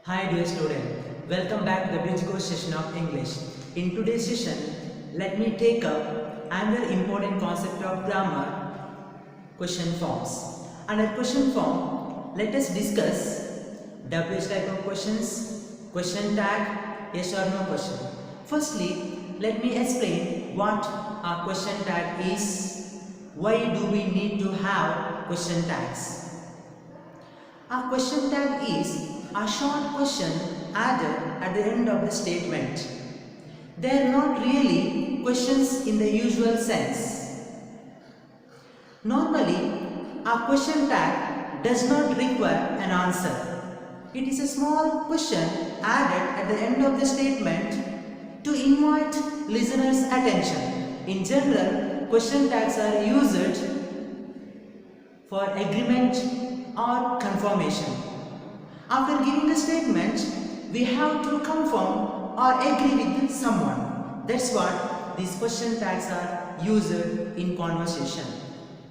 Hi dear student, welcome back to the Bridge Course session of English. In today's session, let me take up another important concept of grammar, question forms. Under question form, let us discuss WH type of questions, question tag, yes or no question. Firstly, let me explain what a question tag is, why do we need to have question tags. A question tag is a short question added at the end of the statement. They are not really questions in the usual sense. Normally, a question tag does not require an answer. It is a small question added at the end of the statement to invite listeners' attention. In general, question tags are used for agreement or confirmation. After giving a statement, we have to confirm or agree with someone. That's what these question tags are used in conversation.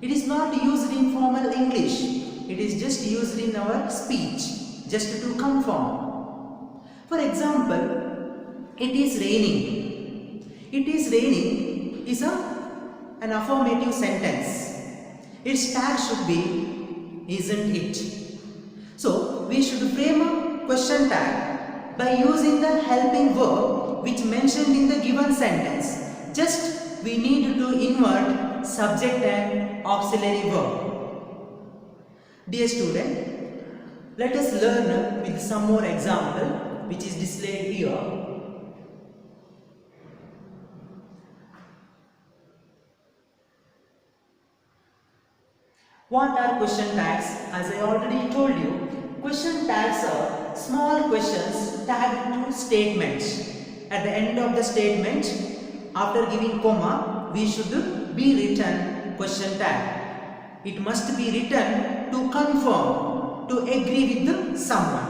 It is not used in formal English. It is just used in our speech, just to confirm. For example, it is raining. It is raining is an affirmative sentence. Its tag should be, isn't it? So, we should frame a question tag by using the helping verb which mentioned in the given sentence. Just we need to invert subject and auxiliary verb. Dear student, let us learn with some more example which is displayed here. What are question tags? As I already told you, question tags are small questions tagged to statements. At the end of the statement, after giving comma, we should be written question tag. It must be written to confirm, to agree with someone.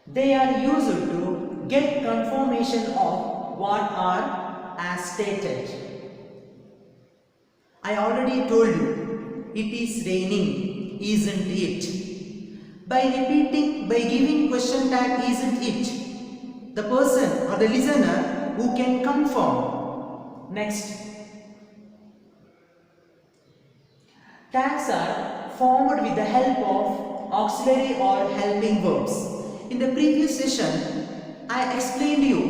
They are used to get confirmation of what are as stated. I already told you, it is raining, isn't it? By giving question tag isn't it, the person or the listener who can confirm. Next. Tags are formed with the help of auxiliary or helping verbs. In the previous session, I explained you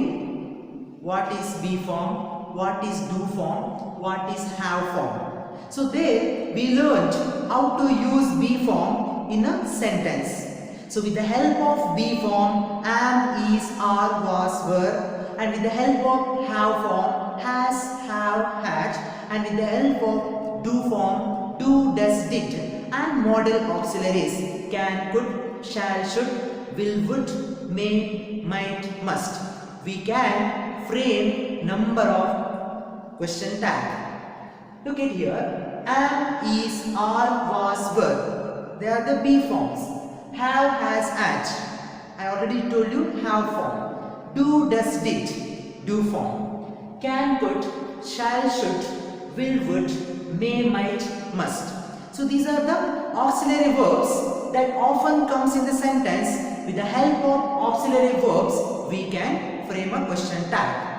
what is be form, what is do form, what is have form. So there we learned how to use be form in a sentence. So with the help of be form, am, is, are, was, were, and with the help of have form, has, have, had, and with the help of do form, do, does, did, and modal auxiliaries can, could, shall, should, will, would, may, might, must. We can frame number of question tag. Look at here, am, is, are, was, were. They are the be forms. Have, has, had. I already told you have form. Do, does, did, do form. Can, could, shall, should, will, would, may, might, must. So these are the auxiliary verbs that often comes in the sentence. With the help of auxiliary verbs, we can frame a question tag.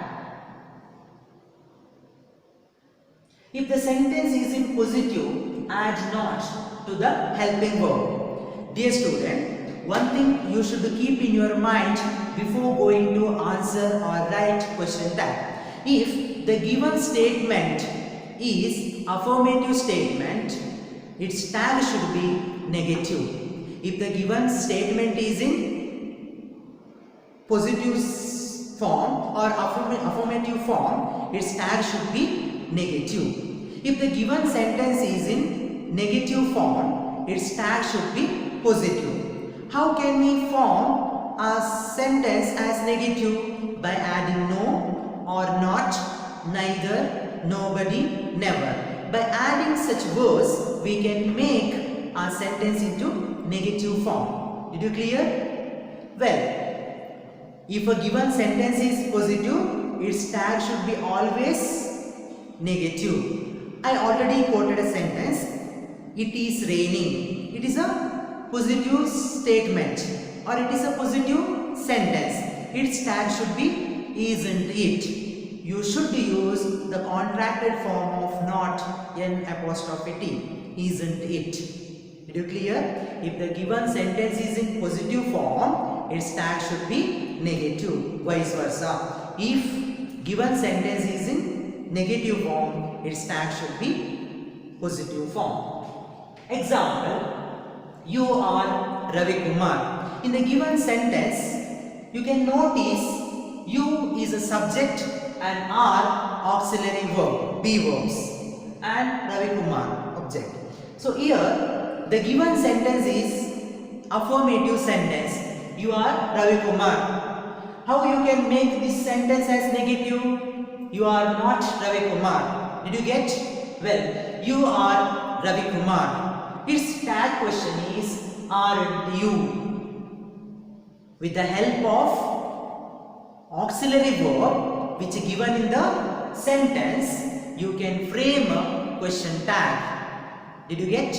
If the sentence is in positive, add not to the helping verb. Dear student, one thing you should keep in your mind before going to answer or write question tag. If the given statement is affirmative statement, its tag should be negative. If the given statement is in positive form or affirmative form, its tag should be negative. If the given sentence is in negative form, its tag should be positive. How can we form a sentence as negative? By adding no or not, neither, nobody, never. By adding such words, we can make our sentence into negative form. Did you clear? Well, if a given sentence is positive, its tag should be always negative. I already quoted a sentence. It is raining. It is a positive statement or it is a positive sentence. Its tag should be isn't it. You should use the contracted form of not n apostrophe t, isn't it. Did you clear? If the given sentence is in positive form, its tag should be negative, vice versa. If given sentence is in negative form, its tag should be positive form. Example, you are Ravi Kumar. In the given sentence, you can notice you is a subject and are auxiliary verb, be verbs, and Ravi Kumar object. So here the given sentence is affirmative sentence. You are Ravi Kumar. How you can make this sentence as negative? You are not Ravi Kumar. Did you get? Well, you are Ravi Kumar. Its tag question is aren't you? With the help of auxiliary verb which is given in the sentence, you can frame a question tag. Did you get?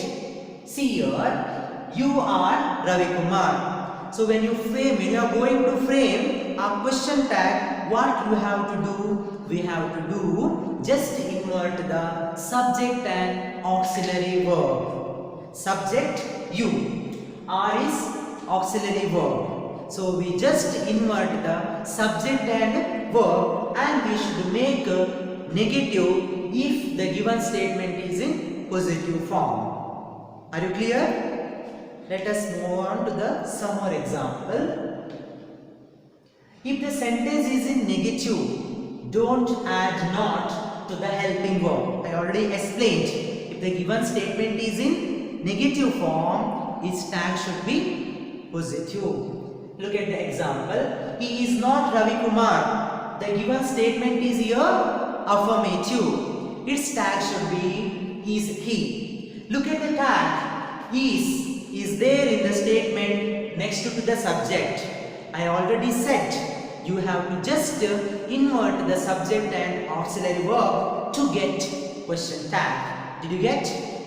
See here, you are Ravi Kumar. So when you are going to frame a question tag, what you have to do? We have to do just invert the subject and auxiliary verb. Subject you, are is auxiliary verb. So we just invert the subject and verb and we should make a negative if the given statement is in positive form. Are you clear? Let us move on to the some more example. If the sentence is in negative, don't add not to the helping verb. I already explained. If the given statement is in negative form, its tag should be positive. Look at the example. He is not Ravi Kumar. The given statement is here affirmative. Its tag should be is he. Look at the tag. Is there in the statement next to the subject. I already said you have to just invert the subject and auxiliary verb to get question tag. Did you get?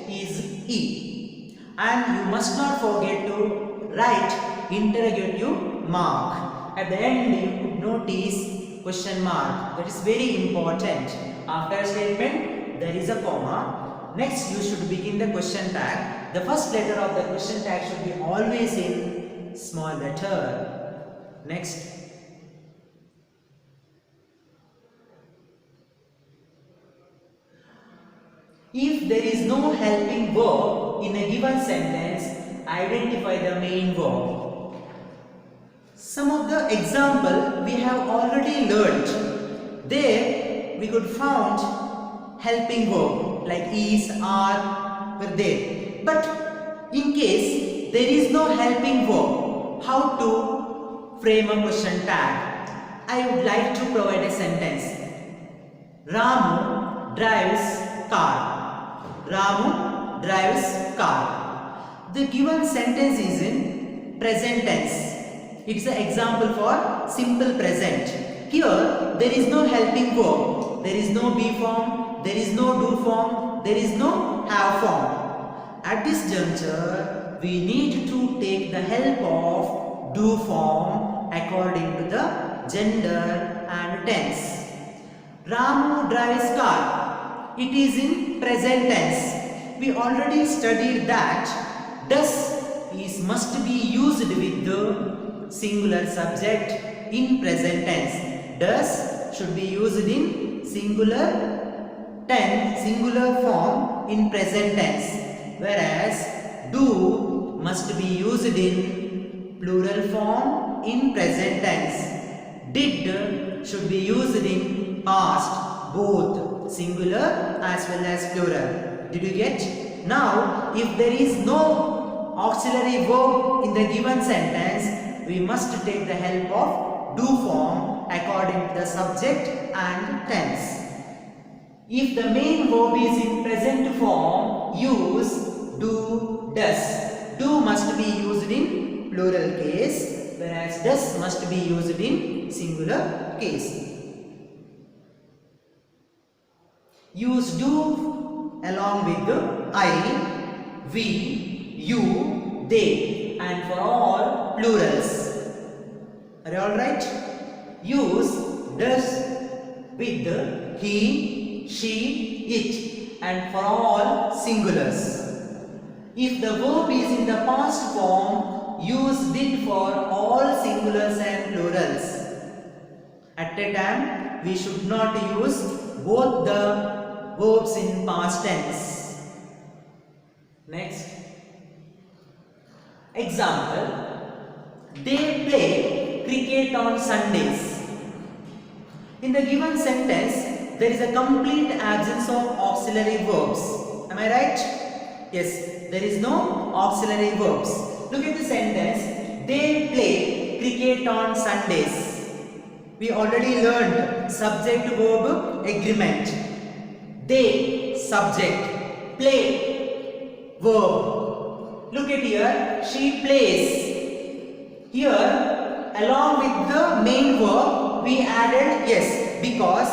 Is he. And you must not forget to write interrogative mark. At the end you could notice question mark. That is very important. After a statement there is a comma. Next you should begin the question tag. The first letter of the question tag should be always in small letter. Next. If there is no helping verb in a given sentence, identify the main verb. Some of the example we have already learnt. There we could found helping verb like is, are were there. But in case there is no helping verb, how to frame a question tag? I would like to provide a sentence. Ramu drives car. Ramu drives car. The given sentence is in present tense. It is an example for simple present. Here there is no helping verb. There is no be form. There is no do form. There is no have form. At this juncture, we need to take the help of do form according to the gender and tense. Ramu drives car. It is in present tense. We already studied that does must be used with the singular subject in present tense. Does should be used in singular form in present tense, whereas do must be used in plural form in present tense. Did should be used in past, both singular as well as plural. Did you get? Now, if there is no auxiliary verb in the given sentence, we must take the help of do form according to the subject and tense. If the main verb is in present form, use do, does. Do must be used in plural case, whereas does must be used in singular case. Use do along with the I, we, you, they, and for all plurals. Are you alright? Use does with he, she, it, and for all singulars. If the verb is in the past form, use did for all singulars and plurals. At a time, we should not use both the verbs in past tense. Next. Example. They play cricket on Sundays. In the given sentence, there is a complete absence of auxiliary verbs. Am I right? Yes, there is no auxiliary verbs. Look at the sentence. They play cricket on Sundays. We already learned subject-verb agreement. They, subject. Play, verb. Look at here. She plays. Here, along with the main verb, we added yes, because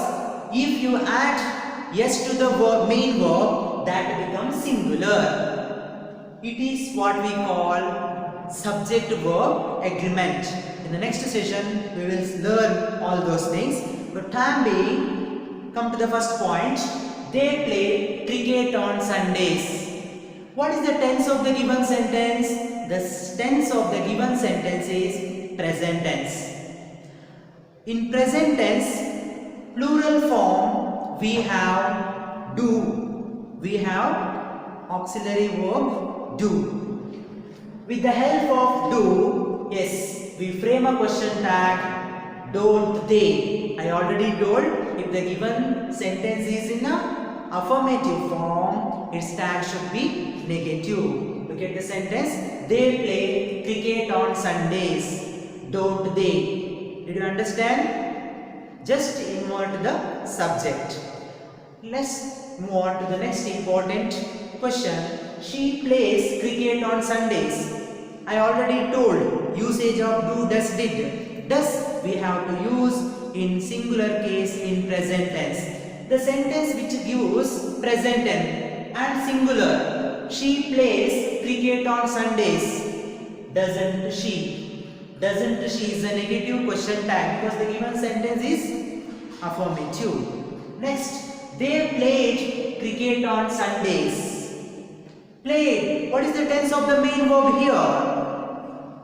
if you add yes to the verb, main verb, that becomes singular. It is what we call subject verb agreement. In the next session, we will learn all those things. But time being, come to the first point. They play cricket on Sundays. What is the tense of the given sentence? The tense of the given sentence is present tense. In present tense, plural form, we have do. We have auxiliary verb do. With the help of do, yes, we frame a question tag, don't they. I already told, if the given sentence is in a affirmative form, its tag should be negative. Look at the sentence, they play cricket on Sundays, don't they. Did you understand? Just invert the subject. Let's move on to the next important question. She plays cricket on Sundays. I already told usage of do, does, did. Does we have to use in singular case in present tense. The sentence which gives present tense and singular. She plays cricket on Sundays. Doesn't she? Doesn't she is a negative question tag because the given sentence is affirmative. Next, they played cricket on Sundays. Played. What is the tense of the main verb here?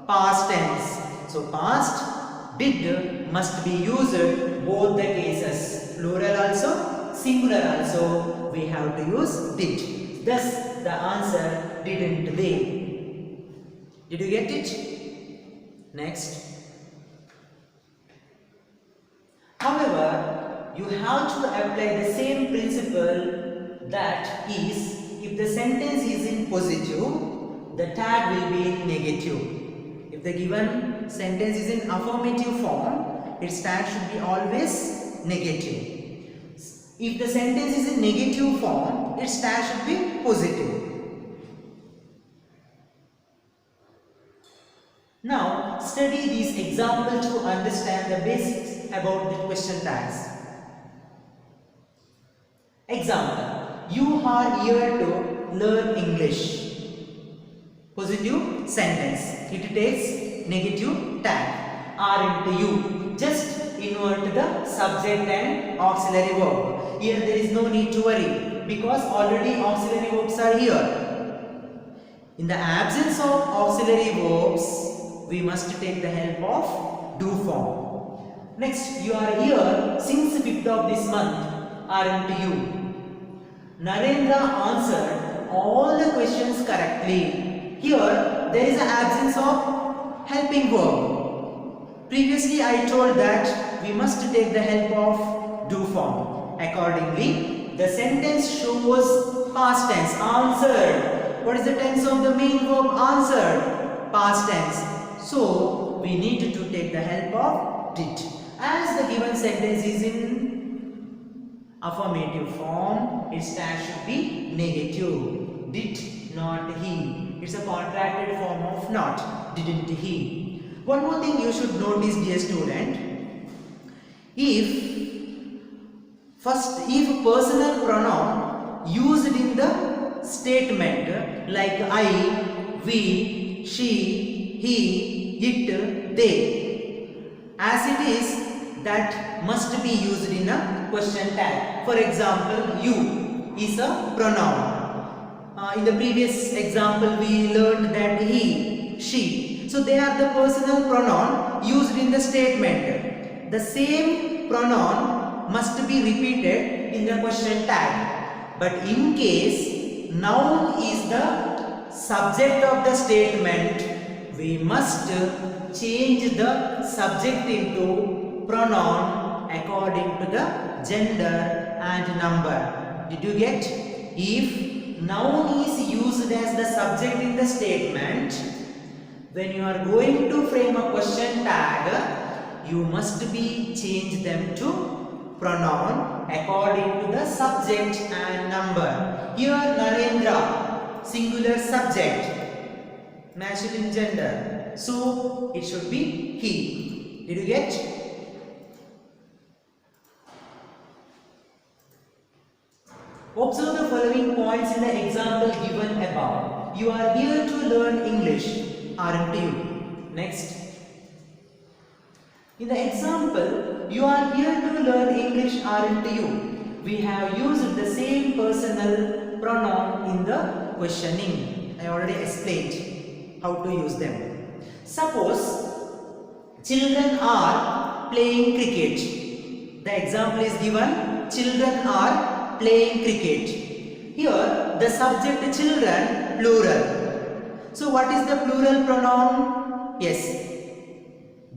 Past tense. So past, did must be used both the cases. Plural also, singular also. We have to use did. Thus, the answer didn't they. Did you get it? Next. However, you have to apply the same principle, that is, if the sentence is in positive, the tag will be in negative. If the given sentence is in affirmative form, its tag should be always negative. If the sentence is in negative form, its tag should be positive. Now, study these examples to understand the basics about the question tags. Example, you are here to learn English. Positive sentence. It takes negative tag. Are into you. Just invert the subject and auxiliary verb. Here there is no need to worry because already auxiliary verbs are here. In the absence of auxiliary verbs, we must take the help of do form. Next, you are here since 5th of this month, aren't you? Narendra answered all the questions correctly. Here, there is an absence of helping verb. Previously, I told that we must take the help of do form. Accordingly, the sentence shows past tense, answered. What is the tense of the main verb? Answered. Past tense. So, we need to take the help of did. As the given sentence is in affirmative form, its tag should be negative. Did not he. It's a contracted form of not. Didn't he. One more thing you should notice, dear student. If personal pronoun used in the statement like I, we, she, he, it, they. As it is, that must be used in a question tag. For example, you is a pronoun. In the previous example, we learned that he, she. So they are the personal pronoun used in the statement. The same pronoun must be repeated in the question tag. But in case noun is the subject of the statement, we must change the subject into pronoun according to the gender and number. Did you get? If noun is used as the subject in the statement, when you are going to frame a question tag, you must be change them to pronoun according to the subject and number. Here Narendra, singular subject, masculine gender, so it should be he. Did you get? Observe the following points in the example given above. You are here to learn English, aren't you? Next. In the example, you are here to learn English, aren't you? We have used the same personal pronoun in the questioning. I already explained how to use them. Suppose children are playing cricket. The example is given, children are playing cricket. Here the subject children plural. So what is the plural pronoun? Yes,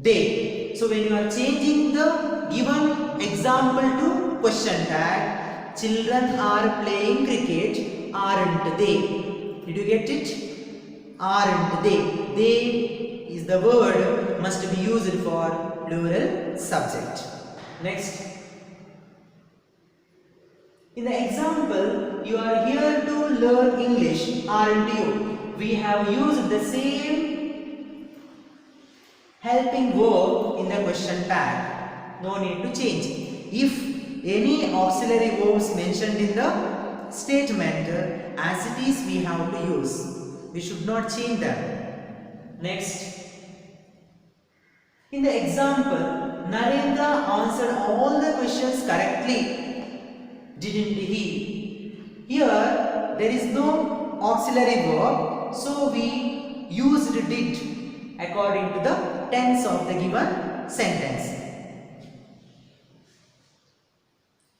they. So when you are changing the given example to question tag, children are playing cricket, aren't they? Did you get it? Aren't they? They is the word must be used for plural subject. Next. In the example, you are here to learn English, aren't you? We have used the same helping verb in the question tag. No need to change. If any auxiliary verbs mentioned in the statement, as it is we have to use. We should not change them. Next. In the example, Narendra answered all the questions correctly. Didn't he? Here there is no auxiliary verb, so we used did according to the tense of the given sentence.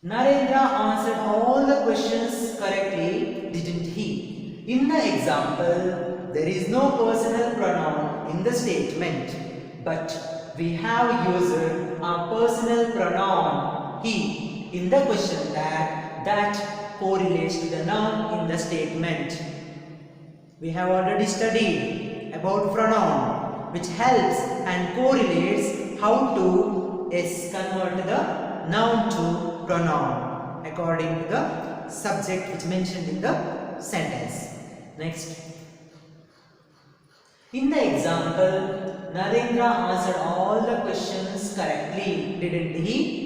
Narendra answered all the questions correctly, didn't he? In the example, there is no personal pronoun in the statement, but we have used a personal pronoun he in the question tag that correlates to the noun in the statement. We have already studied about pronoun, which helps and correlates how to convert the noun to pronoun according to the subject which mentioned in the sentence. Next. In the example, Narendra answered all the questions correctly, didn't he?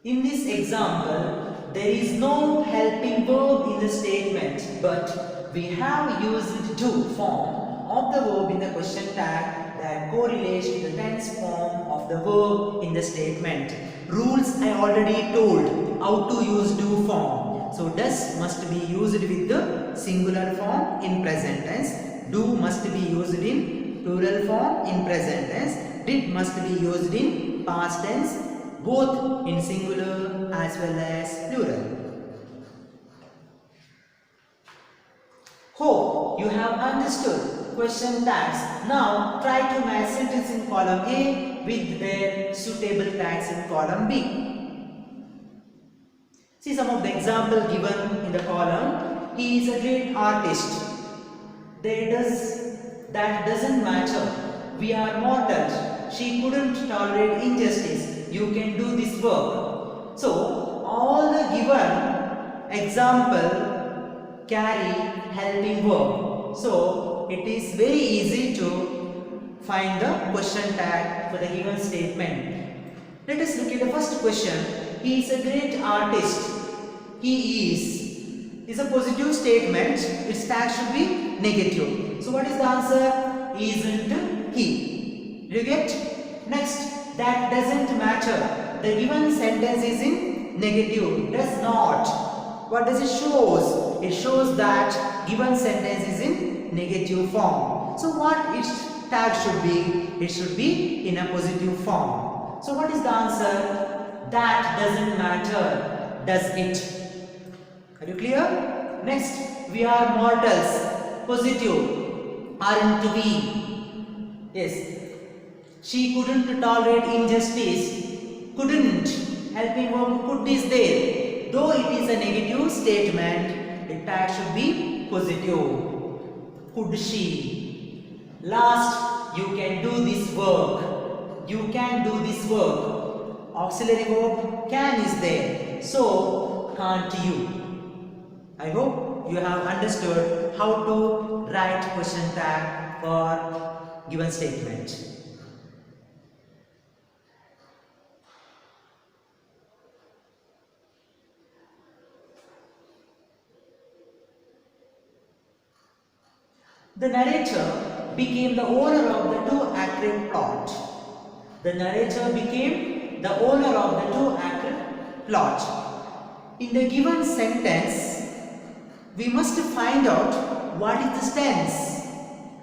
In this example, there is no helping verb in the statement, but we have used to form of the verb in the question tag that correlates to the tense form of the verb in the statement. Rules I already told how to use do form. So does must be used with the singular form in present tense. Do must be used in plural form in present tense. Did must be used in past tense, both in singular as well as plural. Hope you have understood question tags. Now try to match sentence in column A with their suitable tags in column B. See some of the example given in the column. He is a great artist. That doesn't matter. We are mortals. She couldn't tolerate injustice. You can do this work. So all the given example carry helping verb. So it is very easy to find the question tag for the given statement. Let us look at the first question. He is a great artist. He is. is a positive statement, its tag should be negative. So what is the answer? Isn't he. Did you get? Next, that doesn't matter. The given sentence is in negative. Does not. What does it shows? It shows that given sentence is in negative form. So what its tag should be? It should be in a positive form. So what is the answer? That doesn't matter. Does it? Are you clear? Next, we are mortals. Positive. Aren't we? Yes. She couldn't tolerate injustice. Couldn't. Helping verb could is there. Though it is a negative statement, the tag should be positive. Could she? Last, you can do this work. You can do this work. Auxiliary verb can is there. So, can't you? I hope you have understood how to write question tag for given statement. The narrator became the owner of the two-acted plot. The narrator became the owner of the two-acted plot. In the given sentence, we must find out what is the tense.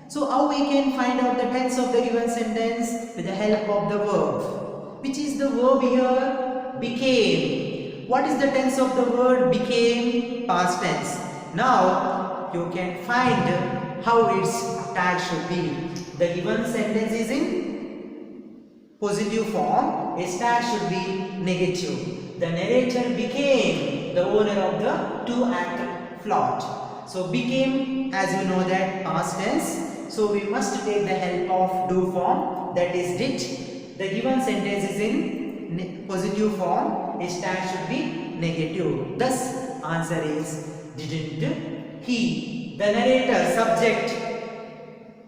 So how we can find out the tense of the given sentence? With the help of the verb. Which is the verb here? Became. What is the tense of the word became? Past tense. Now you can find how its tag should be. The given sentence is in positive form. Its tag should be negative. The narrator became the owner of the two-acted plot. So became, as you know, that past tense. So we must take the help of do form, that is did. The given sentence is in positive form. Its tag should be negative. Thus answer is didn't he. The narrator subject.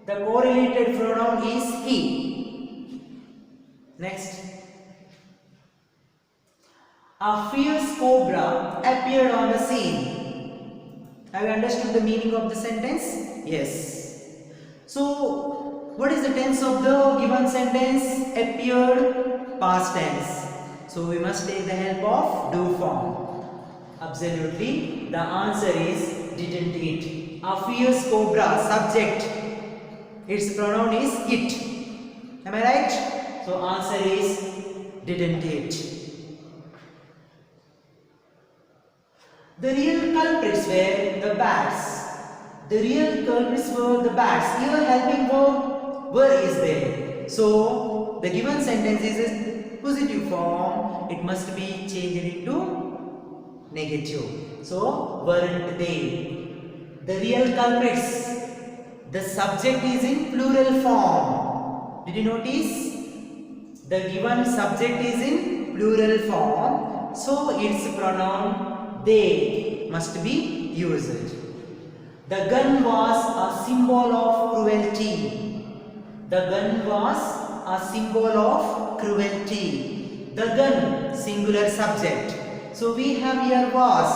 The correlated pronoun is he. Next. A fierce cobra appeared on the scene. Have you understood the meaning of the sentence? Yes. So, what is the tense of the given sentence? Appeared, past tense. So, we must take the help of do form. Absolutely. The answer is didn't it. A fierce cobra, subject. Its pronoun is it. Am I right? So, answer is didn't it. The real culprits were the bats. The real culprits were the bats. Here helping verb were is there. So the given sentence is in positive form. It must be changed into negative. So weren't they? The real culprits. The subject is in plural form. Did you notice? The given subject is in plural form. So its pronoun they must be used. The gun was a symbol of cruelty. The gun was a symbol of cruelty. The gun, singular subject. So we have here was,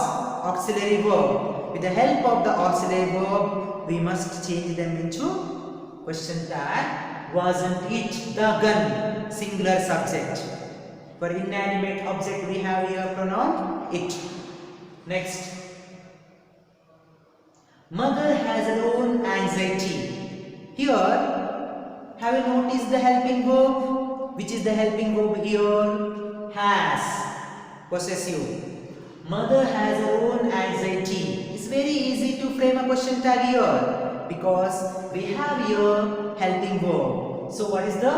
auxiliary verb. With the help of the auxiliary verb, we must change them into question tag. Wasn't it the gun, singular subject. For inanimate object, we have here pronoun it. Next, mother has her own anxiety. Here, have you noticed the helping verb? Which is the helping verb here? Has, possessive. Mother has her own anxiety. It's very easy to frame a question tag here because we have here helping verb. So what is the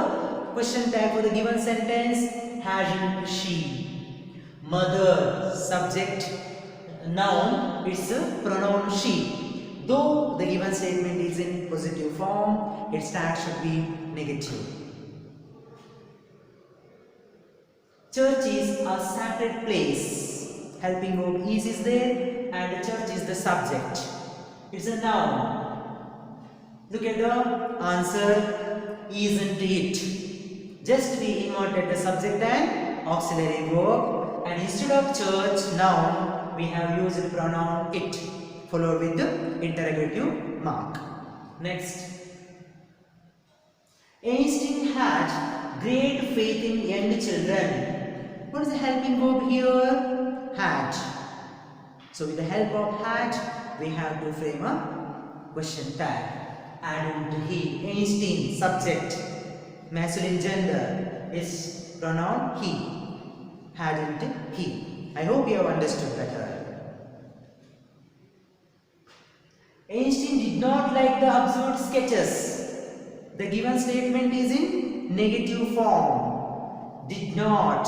question tag for the given sentence? Hasn't she? Mother, subject. Noun, it's a pronoun she. Though the given statement is in positive form, its tag should be negative. Church is a sacred place. Helping verb is there and the church is the subject. It's a noun. Look at the answer, isn't it? Just we inverted the subject and auxiliary verb, and instead of church, noun, we have used pronoun it followed with the interrogative mark. Next, Einstein had great faith in young children. What is the helping verb here? Had. So with the help of had, we have to frame a question tag. Added to he. Einstein, subject. Masculine gender is pronoun he. Hadn't he. I hope you have understood better. Einstein did not like the absurd sketches. The given statement is in negative form. Did not.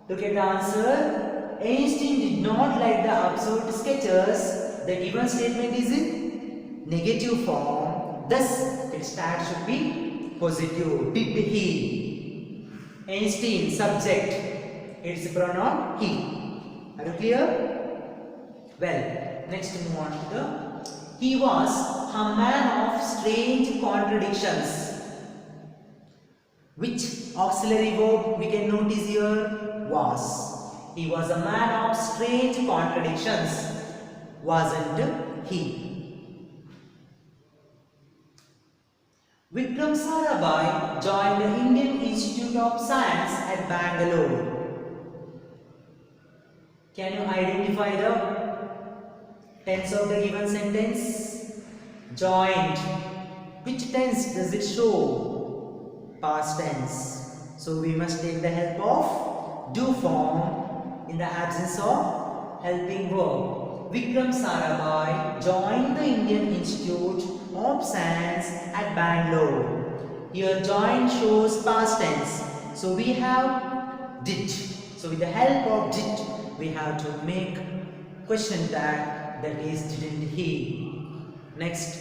Look at the answer. Einstein did not like the absurd sketches. The given statement is in negative form. Thus, its start should be positive. Did he. Einstein, subject. Its pronoun he. Are you clear? Well, next move on to the he was a man of strange contradictions. Which auxiliary verb we can notice here? Was. He was a man of strange contradictions. Wasn't he? Vikram Sarabhai joined the Indian Institute of Science at Bangalore. Can you identify the tense of the given sentence? Joined. Which tense does it show? Past tense. So we must take the help of do form in the absence of helping verb. Vikram Sarabhai joined the Indian Institute of Science at Bangalore. Here joined shows past tense. So we have did. So with the help of did, we have to make question tag. That is, didn't he. Next,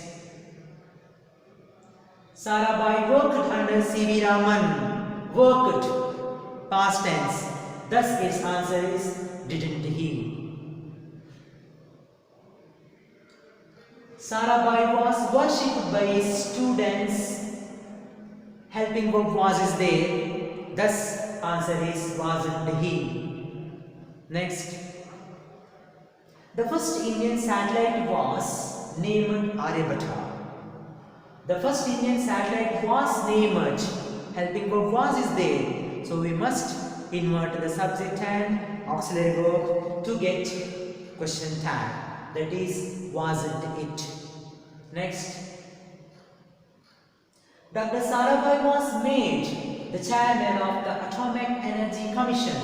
Sarabhai worked under C.V. Raman. Worked, past tense. Thus, its answer is didn't he. Sarabhai was worshipped by his students. Helping verb was is there. Thus, answer is wasn't he. Next, the first Indian satellite was named Aryabhatta. The first Indian satellite was named. Helping verb was is there. So we must invert the subject and auxiliary verb to get question tag. That is, wasn't it. Next, Dr. Sarabhai was made the chairman of the Atomic Energy Commission.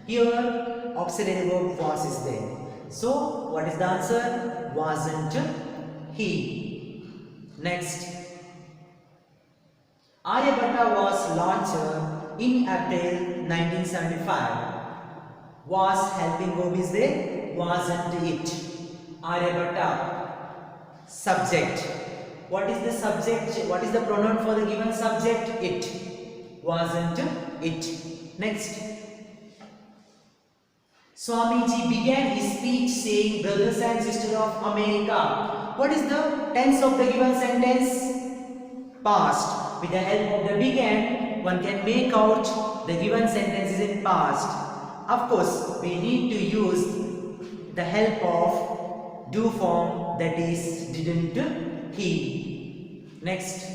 Here, auxiliary verb was is there. So, what is the answer? Wasn't he. Next, Aryabhatta was launched in April 1975. Was helping verb is there? Wasn't it. Aryabhatta, subject. What is the subject? What is the pronoun for the given subject? It. Wasn't it. Next, Swamiji began his speech saying, brothers and sisters of America. What is the tense of the given sentence? Past. With the help of the began, one can make out the given sentence is in past. Of course, we need to use the help of do form, that is, didn't he. Next,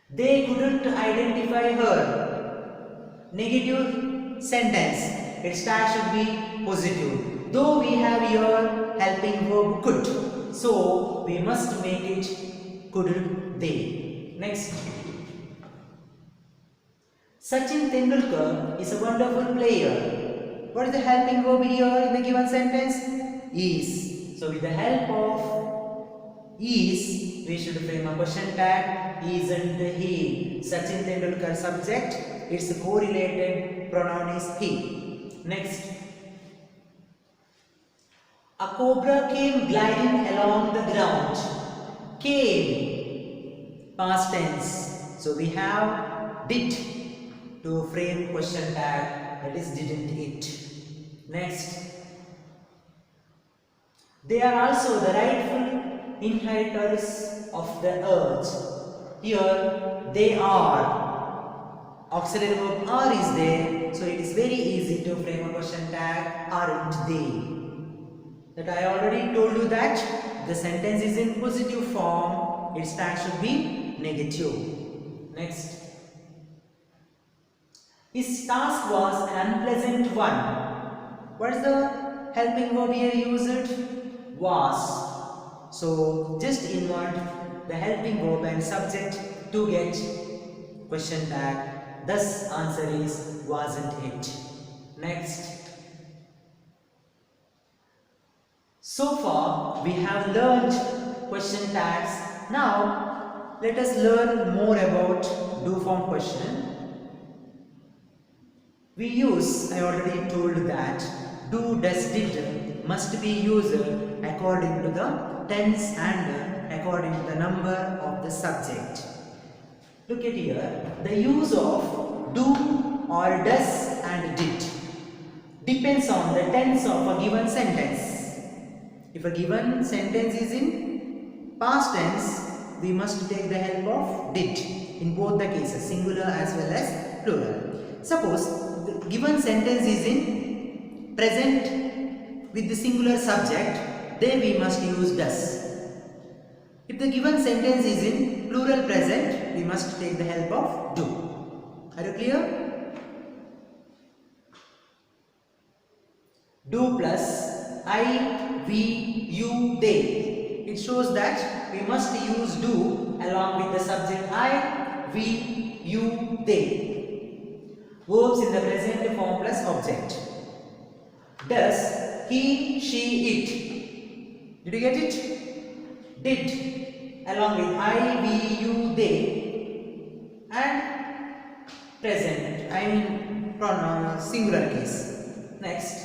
they couldn't identify her. Negative sentence. Its start should be positive. Though we have here helping verb could, so we must make it couldn't they. Next, Sachin Tendulkar is a wonderful player. What is the helping verb here in the given sentence? Is. So with the help of is, we should frame a question tag. Isn't he. Sachin Tendulkar subject. Its correlated pronoun is he. Next, a cobra came gliding along the ground. Came, past tense. So we have did to frame question tag, that is didn't it. Next, they are also the rightful inheritors of the earth. Here they are auxiliary verb are is there, so it is very easy to frame a question tag aren't they. That I already told you that the sentence is in positive form, its tag should be negative. Next. His task was an unpleasant one. What is the helping verb here used? Was. So just invert the helping verb and subject to get question tag. Thus answer is wasn't it. Next. So far we have learned question tags. Now let us learn more about do form question. We use, I already told that do, does, did must be used according to the tense and according to the number of the subject. Look at here, the use of do or does and did depends on the tense of a given sentence. If a given sentence is in past tense, we must take the help of did in both the cases, singular as well as plural. Suppose the given sentence is in present with the singular subject, then we must use does. If the given sentence is in plural present, we must take the help of do. Are you clear? Do plus I, we, you, they. It shows that we must use do along with the subject I, we, you, they. Verbs in the present form plus object. Does, he, she, it. Did you get it? Did along with I, we, you, they, and present, I mean pronoun singular case. Next.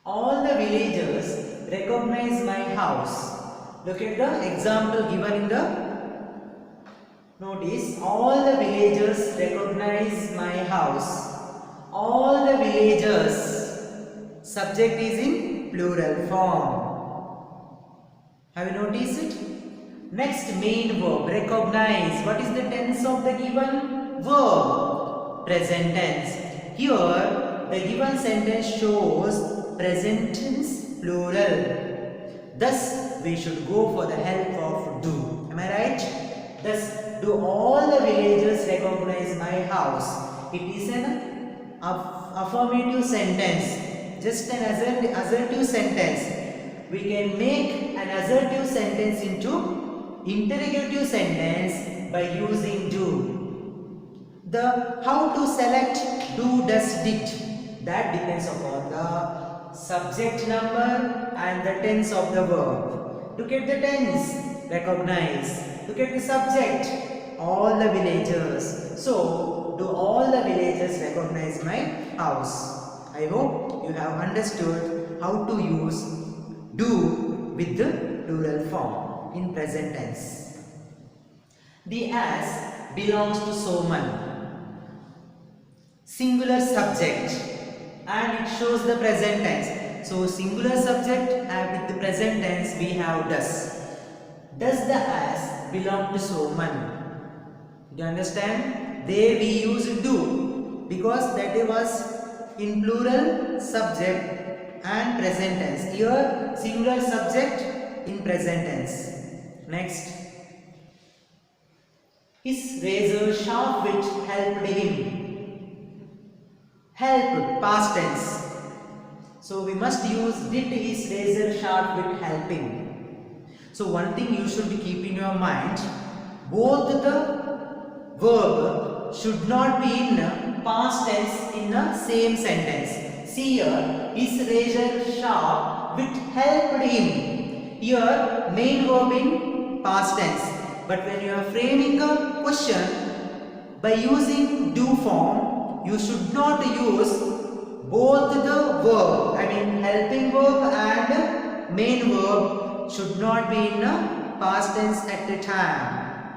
All the villagers recognize my house. Look at the example given in the notice. All the villagers recognize my house. All the villagers. Subject is in plural form. Have you noticed it? Next, main verb, recognize. What is the tense of the given verb? Present tense. Here, the given sentence shows present tense plural. Thus, we should go for the help of do. Am I right? Thus, do all the villagers recognize my house? It is an affirmative sentence. Just an assertive sentence. We can make an assertive sentence into interrogative sentence by using do. The how to select do, does, did, that depends upon the subject number and the tense of the verb. Look at the tense, recognize. Look at the subject, all the villagers. So, do all the villagers recognize my house? I hope you have understood how to use do with the plural form in present tense. The ass belongs to Soman. Singular subject and it shows the present tense. So singular subject and with the present tense we have does. Does the ass belong to Soman? Do you understand? There we use do because that was in plural subject and present tense. Here singular subject in present tense. Next. His razor sharp wit helped him. Help, past tense. So we must use did his razor sharp wit help him. So one thing you should keep in your mind, both the verb should not be in past tense in the same sentence. See here, his razor sharp wit helped him. Here main verb in past tense. But when you are framing a question by using do form, you should not use both the verb, I mean helping verb and main verb should not be in a past tense at the time.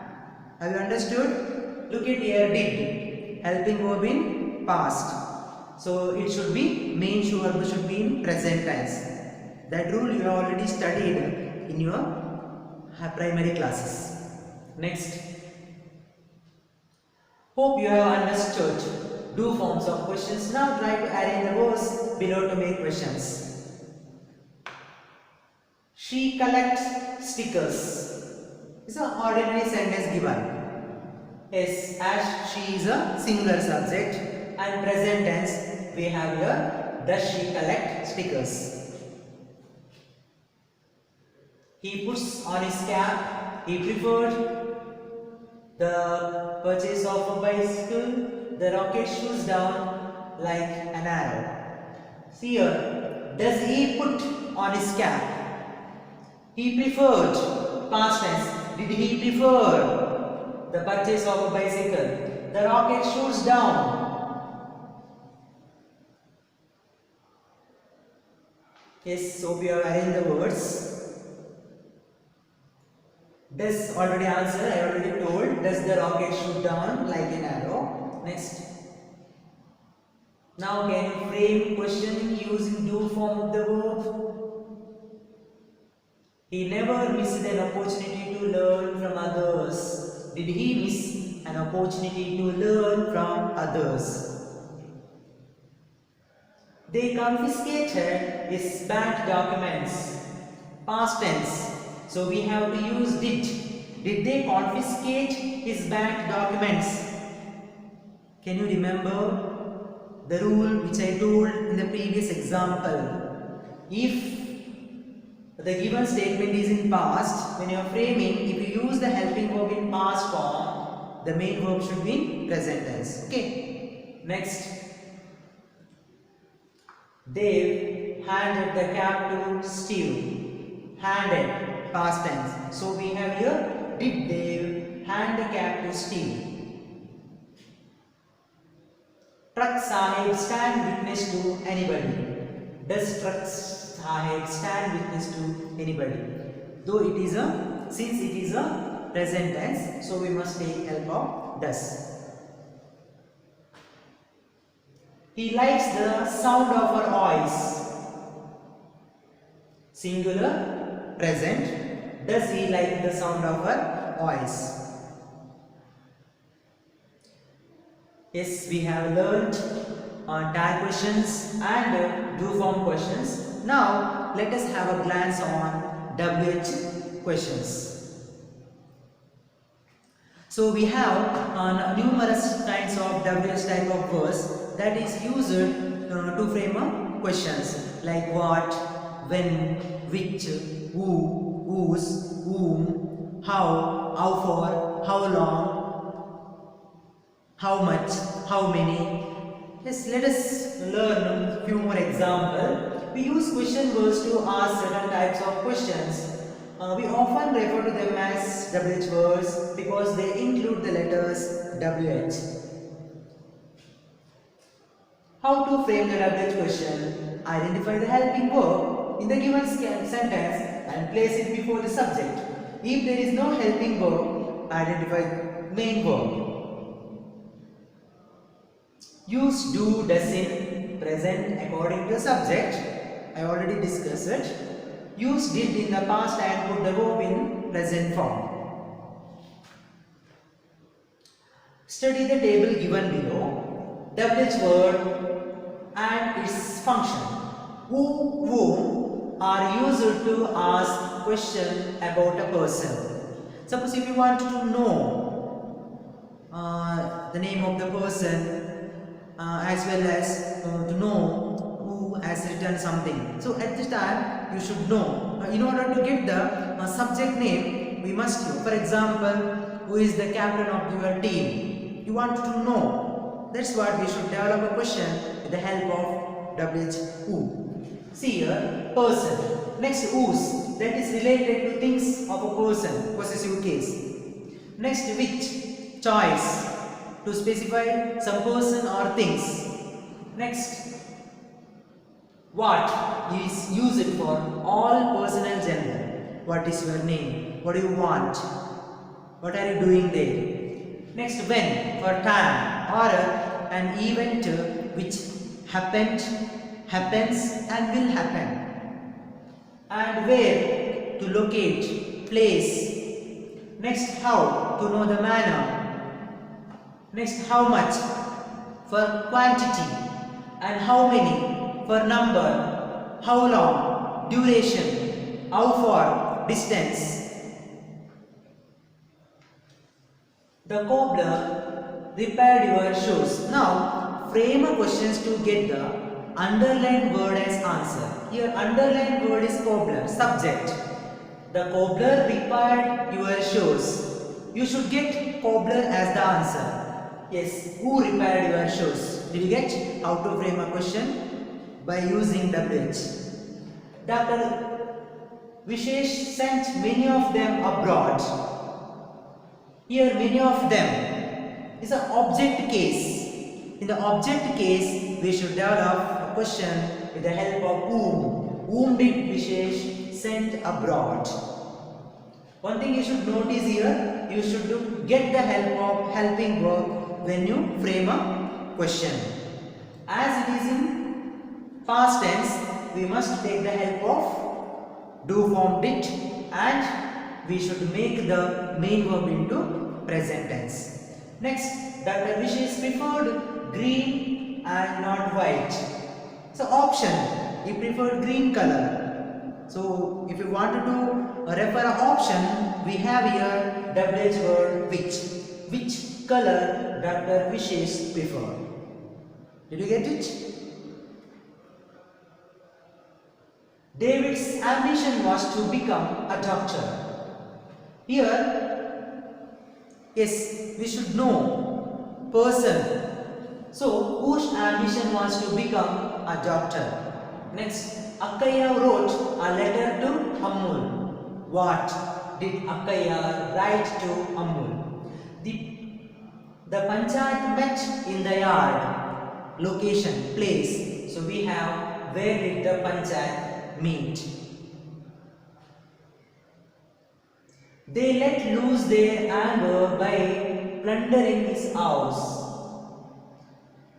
Have you understood? Look at here, did, helping verb in past. So it should be, main verb should be in present tense. That rule you have already studied in your primary classes. Next, hope you have understood do forms of questions. Now try to arrange the words below to make questions. She collects stickers. It's an ordinary sentence given. Yes, as she is a singular subject, and present tense we have here, does she collect stickers? He puts on his cap. He preferred the purchase of a bicycle. The rocket shoots down like an arrow. See here, does he put on his cap? He preferred, past tense, did he prefer the purchase of a bicycle? The rocket shoots down. Yes, so we have arranged the words. Does already answer, I already told. Does the rocket shoot down like an arrow? Next. Now can you frame question using do form of the verb? He never missed an opportunity to learn from others. Did he miss an opportunity to learn from others? They confiscated his bank documents. Past tense. So we have to use did. Did they confiscate his bank documents? Can you remember the rule which I told in the previous example? If the given statement is in past, when you are framing, if you use the helping verb in past form, the main verb should be in present tense. Okay. Next. Dave handed the cap to Steve. Handed. Past tense. So we have here, did Dave hand the cap to Steve? Truck Sahib stand witness to anybody? Does Truck Sahib stand witness to anybody? Though it is since it is a present tense, so we must take help of does. He likes the sound of her voice. Singular, present. Does he like the sound of her voice? Yes, we have learnt tag questions and do form questions. Now let us have a glance on WH questions. So we have numerous kinds of WH type of words that is used to frame questions like what, when, which, who, whose, whom, how for, how long, how much, how many. Yes, let us learn a few more examples. We use question words to ask certain types of questions. We often refer to them as WH words because they include the letters WH. How to frame the WH question? Identify the helping verb in the given sentence and place it before the subject. If there is no helping verb, identify main verb. Use do, does in present according to the subject. I already discussed it. Use did in the past and put the verb in present form. Study the table given below. WH word and its function. Who, whom are used to ask question about a person. Suppose if you want to know the name of the person as well as to know who has written something. So at this time you should know. In order to get the subject name, we must know. For example, who is the captain of your team? You want to know. That's what we should develop a question with the help of WH who. See here, person. Next, whose. That is related to things of a person, possessive case. Next, which. Choice. To specify some person or things. Next, what is used for all personal gender. What is your name? What do you want? What are you doing there? Next, when for time or an event which happened, happens and will happen. And where to locate, place, Next, how, to know the manner. Next, how much, for quantity. And how many, for number. How long, duration. How far, distance. The cobbler repaired your shoes. Now, frame a questions to get the underlined word as answer. Here, underlined word is cobbler, subject. The cobbler repaired your shoes. You should get cobbler as the answer. Yes, who repaired your shoes? Did you get how to frame a question? By using WH. Dr. Vishesh sent many of them abroad. Here, many of them is an object case. In the object case, we should develop a question with the help of whom. Whom did Vishesh send abroad? One thing you should notice here, you should get the help of helping verb when you frame a question. As it is in past tense, we must take the help of do form did, and we should make the main verb into present tense. Next, Dr. Vishesh preferred green and not white. So option, he preferred green color. So if you want to refer an option, we have here WH word which. Which color Dr. Vishesh preferred? Did you get it? David's ambition was to become a doctor. Here, yes, we should know person. So, whose ambition was to become a doctor? Next, Akkaya wrote a letter to Amul. What did Akkaya write to Amul? The panchayat met in the yard. Location, place. So we have where did the panchayat meet. They let loose their anger by plundering his house.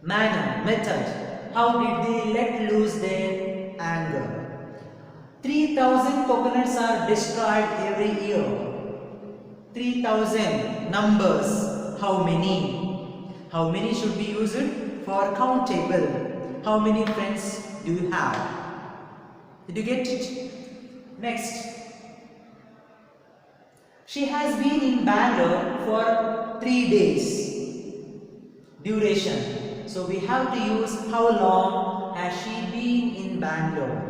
Manner, method. How did they let loose their anger? 3,000 coconuts are destroyed every year. 3,000 numbers. How many? How many should be used for countable? How many friends do you have? Did you get it? Next. She has been in Bangalore for 3 days. Duration. So we have to use how long has she been in Bangalore.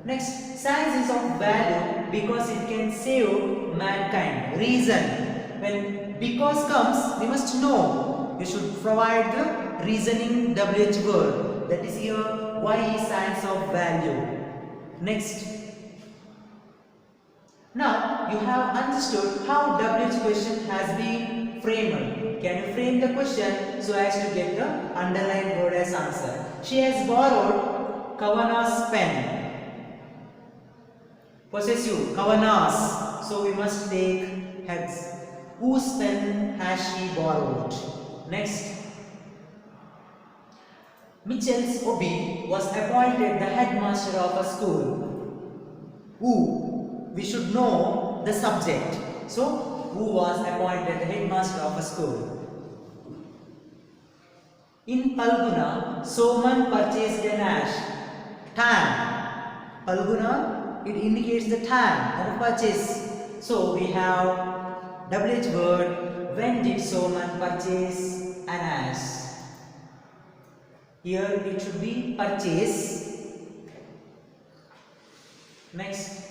Next, science is of value because it can save mankind. Reason. When because comes, we must know. You should provide the reasoning WH word. That is here, why is science of value. Next. Now, you have understood how WH question has been framed. Can you frame the question so as to get the underlined word as answer? She has borrowed Kavana's pen. Possessive, Kavana's. So we must take heads. Whose pen has she borrowed? Next. Mitchell's Obi was appointed the headmaster of a school. Who? We should know the subject. So, who was appointed the headmaster of a school? In Palguna, Soman purchased an ash. Tan. Palguna, it indicates the tan of purchase. So, we have WH word, when did Soman purchase an ass? Here it should be purchase. Next.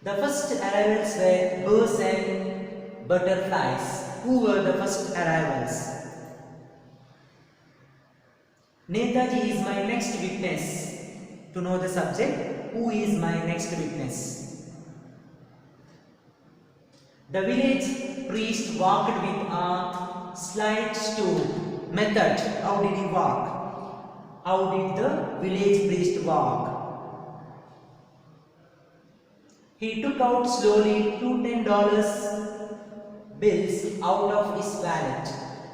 The first arrivals were birds and butterflies. Who were the first arrivals? Netaji is my next witness. To know the subject, who is my next witness? The village priest walked with a slight stool. Method. How did he walk? How did the village priest walk? He took out slowly two $10 bills out of his wallet.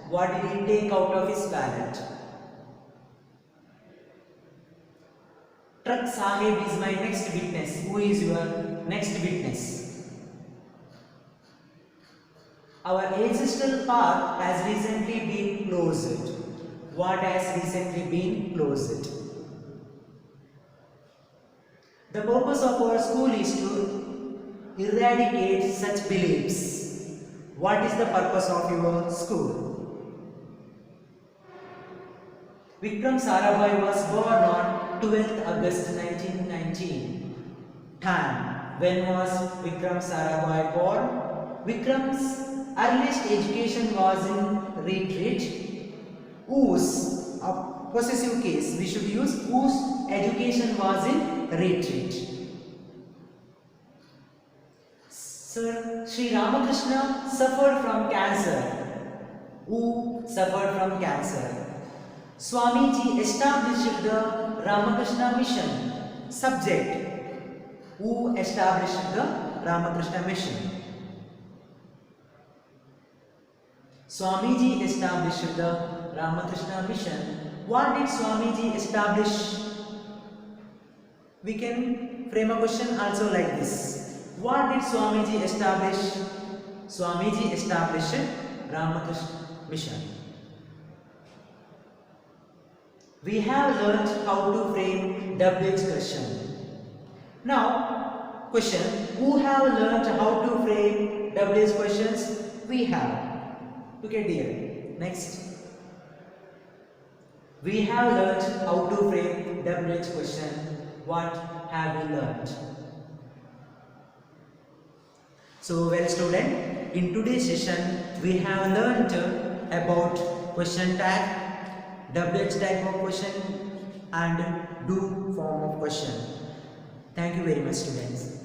What did he take out of his wallet? Truck Sahib is my next witness. Who is your next witness? Our ancestral park has recently been closed. What has recently been closed? The purpose of our school is to eradicate such beliefs. What is the purpose of your school? Vikram Sarabhai was born on 12th August 1919. Time. When was Vikram Sarabhai born? Vikram's earliest education was in retreat. Whose, a possessive case, we should use whose education was in retreat. Sir, Sri Ramakrishna suffered from cancer. Who suffered from cancer? Swamiji established the Ramakrishna mission. Subject. Who established the Ramakrishna mission? Swamiji established the Ramakrishna mission. What did Swamiji establish? We can frame a question also like this. What did Swamiji establish? Swamiji established Ramakrishna mission. We have learnt how to frame WH question. Now, question. Who have learnt how to frame WH questions? We have. Look at here. Next. We have learnt how to frame WH question. What have we learnt? So, well student, in today's session we have learnt about question tag, WH type of question and do form of question. Thank you very much students.